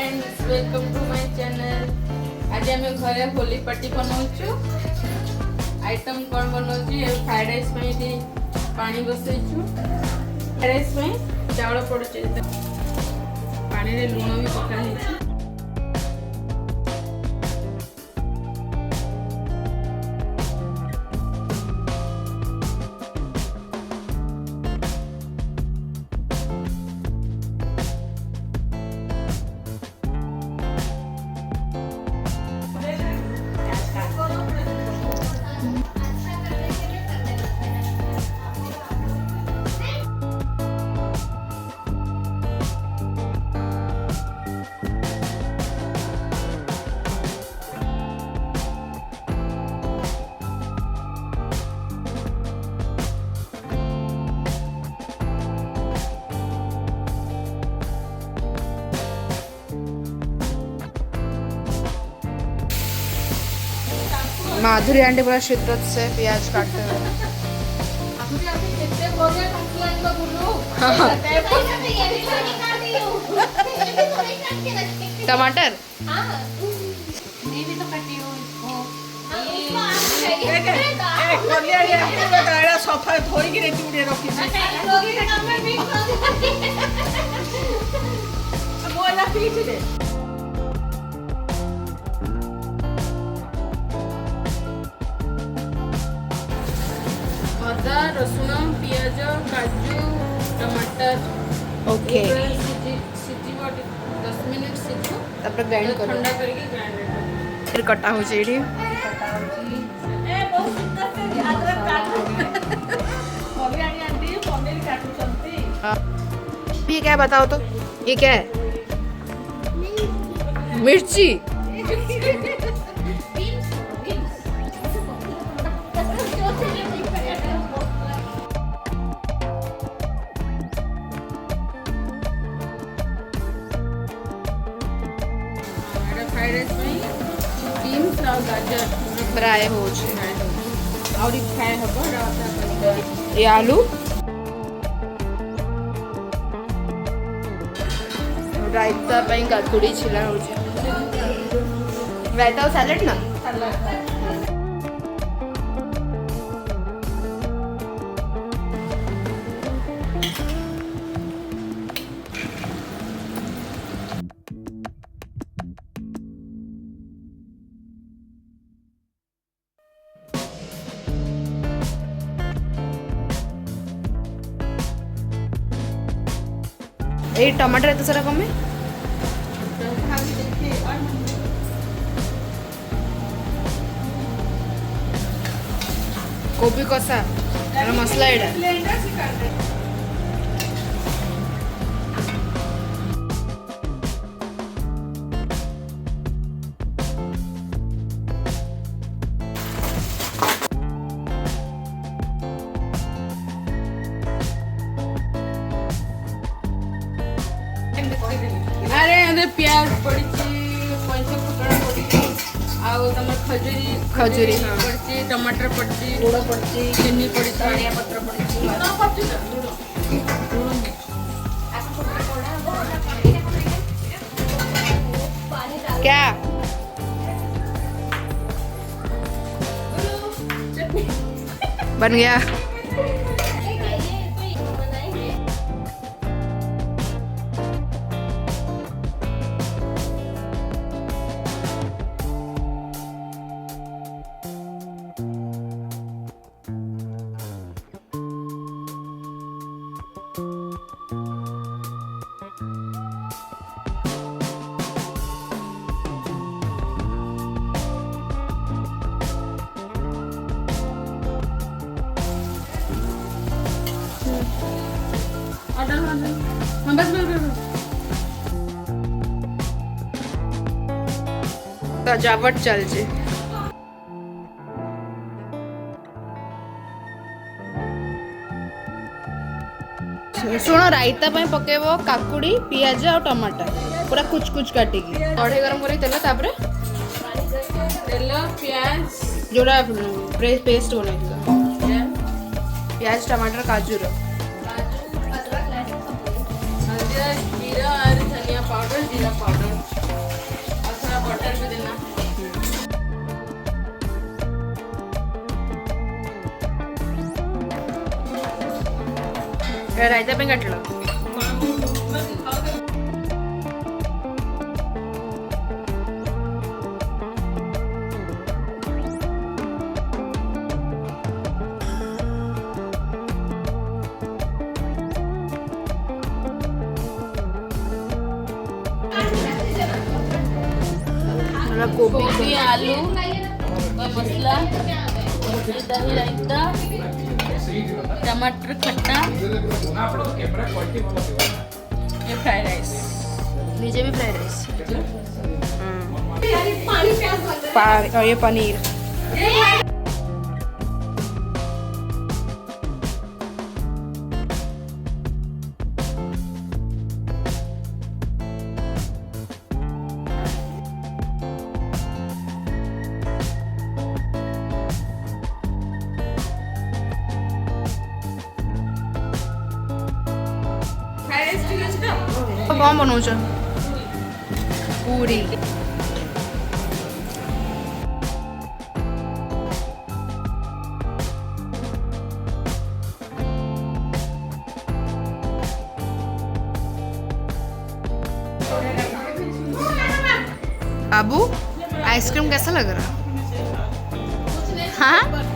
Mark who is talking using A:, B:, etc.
A: Friends welcome to my channel. आज आम घरे होली पार्टी बनाऊँ। आइटम कौन बनाऊँ फ्राइड राइस पानी बसैचु। फ्राइड राइस चावल पड़ुचे पानी रे लुण भी पका।
B: माधुरी आंटी पूरा शिद्दत से प्याज काटते हुए। टमाटर
C: सफा धोई रखी
A: अदा रसुण पियाज काजू टमाटर
B: ओके
A: सीझी 10 मिनट सीझू
B: तापर ग्राइंड करो
A: ठंडा करके ग्राइंड
B: फिर कटा हो जेडी ये क्या है बताओ तो ये क्या है मिर्ची
A: फ्राइड राइस बीन्स और गाजर
B: फ्राई हो छे
A: और फ्राई हम
B: ये आलू रायता ପାଇଁ କାକୁଡି छिला होचे रायता और सैलेड ना ये टमाटर एत सारा कमे कोबी कसा मसला एडा
A: अरे अरे प्याज पड़ी पंच फुटण पड़ी खजूरी
B: खजूरी हाँ
A: पड़ी टमाटर पड़ी
C: गुड़ पड़ी
A: चीनी पड़ी
C: धनिया पत्र
B: क्या बन गया सजावट चलছে सुनो रायता पे पकेबो काकुड़ी पियाज और टमाटर पूरा कुछ कुछ काटी कढ़ाई गरम करी तेल तापरे
A: तेल प्याज
B: जोड़ा पेस्ट बना प्याज टमाटर काजू रो
A: हल्दी जीरा और धनिया पाउडर जीरा पाउडर
B: ରାଇତା ପାଇଁ କାଟିଲ गोभी
A: गोभी आलू मसला दही रायता टमाटर खट्टा ये फ्राइड राइस
B: नीचे भी फ्राइड राइस और ये पनीर कौन बनाऊँ पूरी अबू आइसक्रीम कैसा लग रहा हाँ